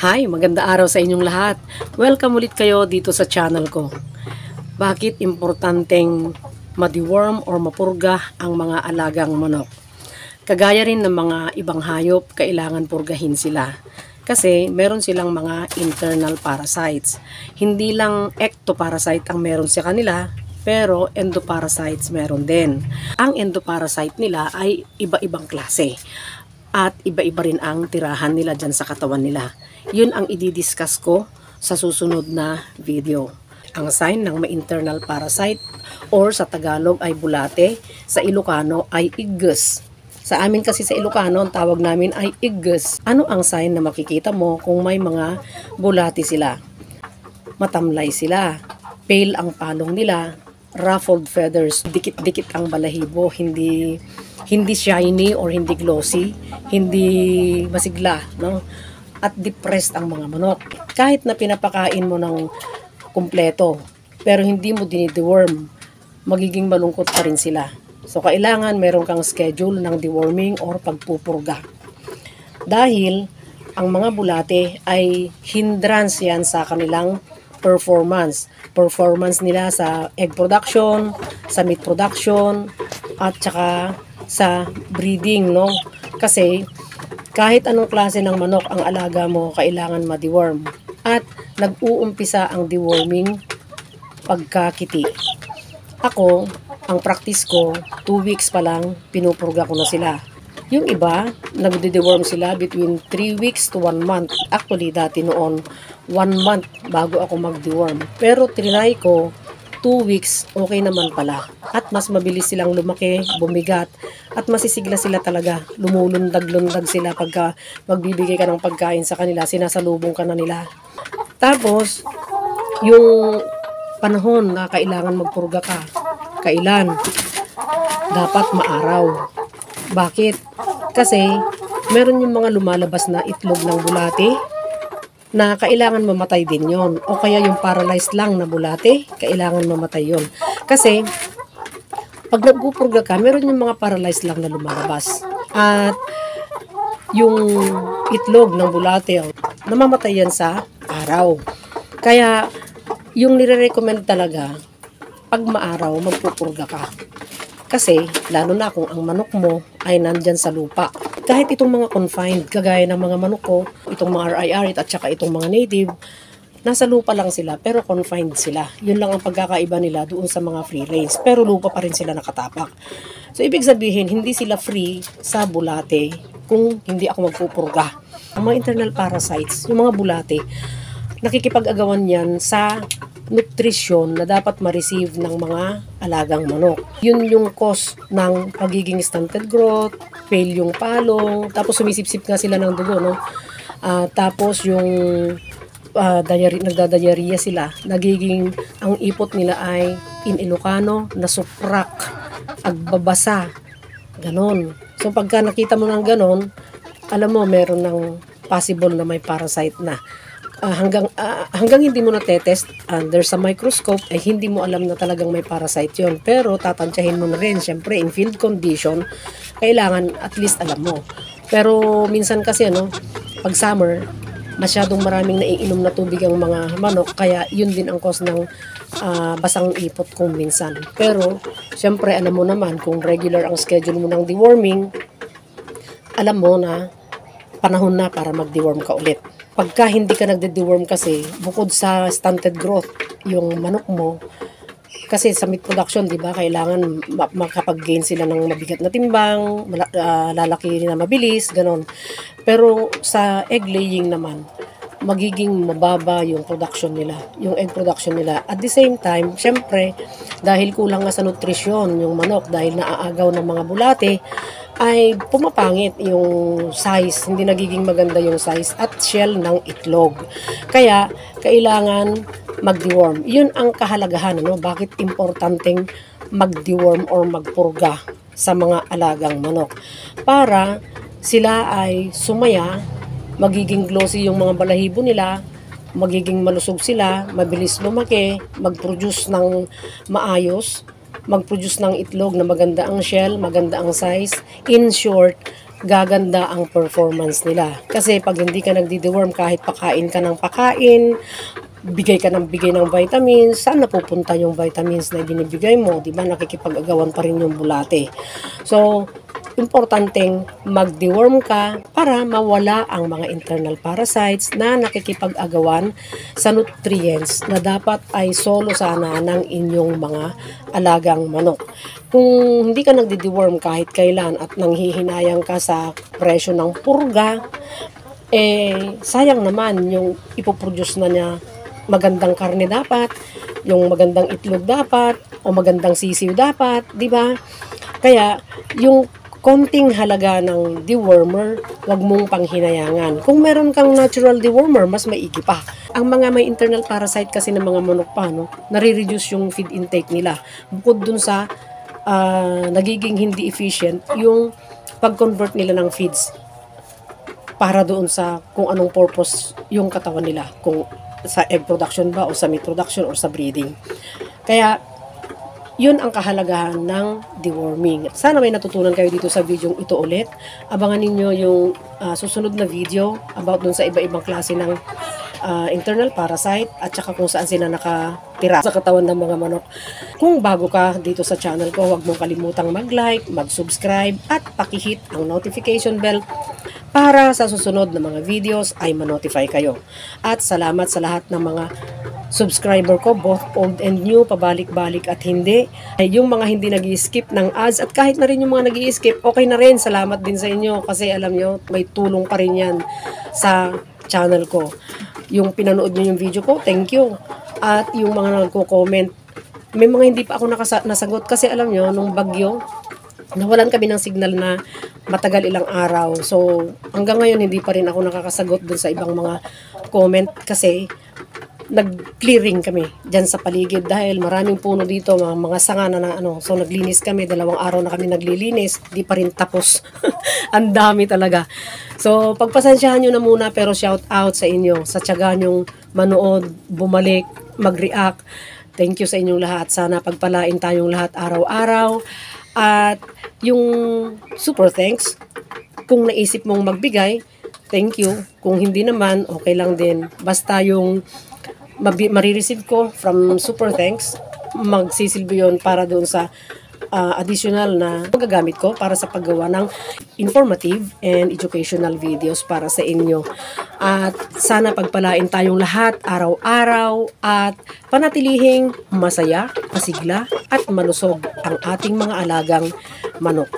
Hi, maganda araw sa inyong lahat. Welcome ulit kayo dito sa channel ko. Bakit importanteng ma-deworm or mapurga ang mga alagang manok? Kagaya rin ng mga ibang hayop, kailangan purgahin sila. Kasi meron silang mga internal parasites. Hindi lang ectoparasite ang meron sa kanila, pero endoparasites meron din. Ang endoparasite nila ay iba-ibang klase. At iba-iba rin ang tirahan nila dyan sa katawan nila. Yun ang i-discuss ko sa susunod na video. Ang sign ng may internal parasite or sa Tagalog ay bulate, sa Ilocano ay igges. Sa amin kasi sa Ilocano, ang tawag namin ay igges. Ano ang sign na makikita mo kung may mga bulate sila? Matamlay sila, pale ang palong nila, ruffled feathers, dikit-dikit ang balahibo, hindi shiny or hindi glossy, hindi masigla, no? At depressed ang mga manok. Kahit na pinapakain mo ng kumpleto, pero hindi mo dinideworm, magiging malungkot pa rin sila. So, kailangan meron kang schedule ng deworming or pagpupurga. Dahil, ang mga bulate ay hindrance yan sa kanilang performance. Performance nila sa egg production, sa meat production, at saka sa breeding, no? Kasi, kahit anong klase ng manok ang alaga mo, kailangan ma-deworm. At nag-uumpisa ang deworming pagkakiti. Ako, ang practice ko, 2 weeks pa lang, pinupurga ko na sila. Yung iba, nagde-deworm sila between 3 weeks to 1 month. Actually, dati noon, 1 month bago ako mag-deworm. Pero trinay ko, 2 weeks, okay naman pala. At mas mabilis silang lumaki, bumigat, at masisigla sila talaga. Lumulundag-lundag sila pagka magbibigay ka ng pagkain sa kanila, sinasalubong ka na nila. Tapos, yung panahon na kailangan magpurga ka, kailan? Dapat maaraw. Bakit? Kasi, meron yung mga lumalabas na itlog ng bulate, na kailangan mamatay din yon. O kaya yung paralyzed lang na bulate, kailangan mamatay yon. Kasi, pag nagpupurga ka, meron yung mga paralyzed lang na lumalabas. At yung itlog ng bulate, namamatay yan sa araw. Kaya, yung nire-recommend talaga, pag maaraw, magpupurga ka. Kasi, lalo na kung ang manok mo ay nandyan sa lupa. Kahit itong mga confined, kagaya ng mga manok ko, itong mga RIR at saka itong mga native, nasa lupa lang sila pero confined sila. Yun lang ang pagkakaiba nila doon sa mga free range. Pero lupa pa rin sila nakatapak. So, ibig sabihin, hindi sila free sa bulate kung hindi ako magpupurga. Ang mga internal parasites, yung mga bulate, nakikipag-agawan yan sa nutrition na dapat ma-receive ng mga alagang manok. Yun yung cause ng pagiging stunted growth, fail yung palong, tapos sumisipsip nga sila ng dugo, no? Tapos yung nagdadiarrhea sila, nagiging ang ipot nila ay in Ilocano, nasuprak, agbabasa, ganon. So pagka nakita mo ng ganon, alam mo meron ng possible na may parasite na. Hanggang hindi mo na-test under sa microscope, ay hindi mo alam na talagang may parasite yun. Pero tatantyahin mo na rin, syempre in field condition, kailangan at least alam mo. Pero minsan kasi pag summer, masyadong maraming naiinom na tubig ang mga manok, kaya yun din ang cause ng basang ipot kung minsan. Pero syempre alam mo naman, kung regular ang schedule mo ng deworming, alam mo na panahon na para mag-deworm ka ulit. Pagka hindi ka nagde-deworm kasi, bukod sa stunted growth, yung manok mo, kasi sa meat production, di ba, kailangan makapag-gain sila ng mabigat na timbang, lalaki na mabilis, ganon. Pero sa egg laying naman, magiging mababa yung production nila, yung egg production nila. At the same time, syempre, dahil kulang nga sa nutrisyon yung manok, dahil naaagaw ng mga bulate, ay pumapangit yung size, hindi nagiging maganda yung size at shell ng itlog. Kaya, kailangan mag-deworm. Yun ang kahalagahan, bakit importanteng mag-deworm or magpurga sa mga alagang manok. Para sila ay sumaya, magiging glossy yung mga balahibo nila, magiging malusog sila, mabilis lumaki, mag-produce ng maayos, mag-produce ng itlog na maganda ang shell, maganda ang size. In short, gaganda ang performance nila. Kasi pag hindi ka nagdi-deworm, kahit pakain ka ng pakain, bigay ka ng bigay ng vitamins, saan napupunta yung vitamins na binibigay mo? Di ba? Nakikipag-agawan pa rin yung bulate. So, importanteng mag-deworm ka para mawala ang mga internal parasites na nakikipag-agawan sa nutrients na dapat ay solo sana ng inyong mga alagang manok. Kung hindi ka nagdi-deworm kahit kailan at nanghihinayang ka sa presyo ng purga, sayang naman yung ipoproduce na niya magandang karne dapat, yung magandang itlog dapat, o magandang sisiw dapat, di ba? Kaya, yung konting halaga ng dewormer, wag mong panghinayangan. Kung meron kang natural dewormer, mas maigi pa. Ang mga may internal parasite kasi ng mga manok pa, no, nare-reduce yung feed intake nila. Bukod dun sa nagiging hindi efficient, yung pag-convert nila ng feeds para doon sa kung anong purpose yung katawan nila. Kung sa egg production ba o sa meat production o sa breeding. Kaya yun ang kahalagahan ng deworming. Sana may natutunan kayo dito sa video ito ulit. Abangan ninyo yung susunod na video about dun sa iba-ibang klase ng internal parasite at saka kung saan sila nakatira sa katawan ng mga manok. Kung bago ka dito sa channel ko, huwag mong kalimutang mag-like, mag-subscribe at pakihit ang notification bell para sa susunod na mga videos ay ma-notify kayo. At salamat sa lahat ng mga subscriber ko, both old and new, pabalik-balik at hindi. Ay, yung mga hindi nag-i-skip ng ads at kahit na rin yung mga nag-i-skip, okay na rin. Salamat din sa inyo kasi alam nyo, may tulong pa rin yan sa channel ko. Yung pinanood nyo yung video ko, thank you. At yung mga nagko-comment, may mga hindi pa ako nasagot kasi alam nyo, nung bagyo, nawalan kami ng signal na matagal ilang araw. So, hanggang ngayon hindi pa rin ako nakakasagot dun sa ibang mga comment kasi nag-clearing kami dyan sa paligid dahil maraming puno dito, mga sanga na ano. So, naglinis kami. 2 araw na kami naglilinis. Di pa rin tapos. Ang dami talaga. So, pagpasensyahan nyo na muna pero shout out sa inyo. Sa tiyaga nyong manood, bumalik, mag-react. Thank you sa inyong lahat. Sana pagpalain tayong lahat araw-araw. At yung super thanks, kung naisip mong magbigay, thank you. Kung hindi naman, okay lang din. Basta yung marireceive ko from super thanks, magsisilbi yun para doon sa additional na magagamit ko para sa paggawa ng informative and educational videos para sa inyo. At sana pagpalain tayong lahat araw-araw at panatilihing masaya, masigla at malusog ang ating mga alagang manok.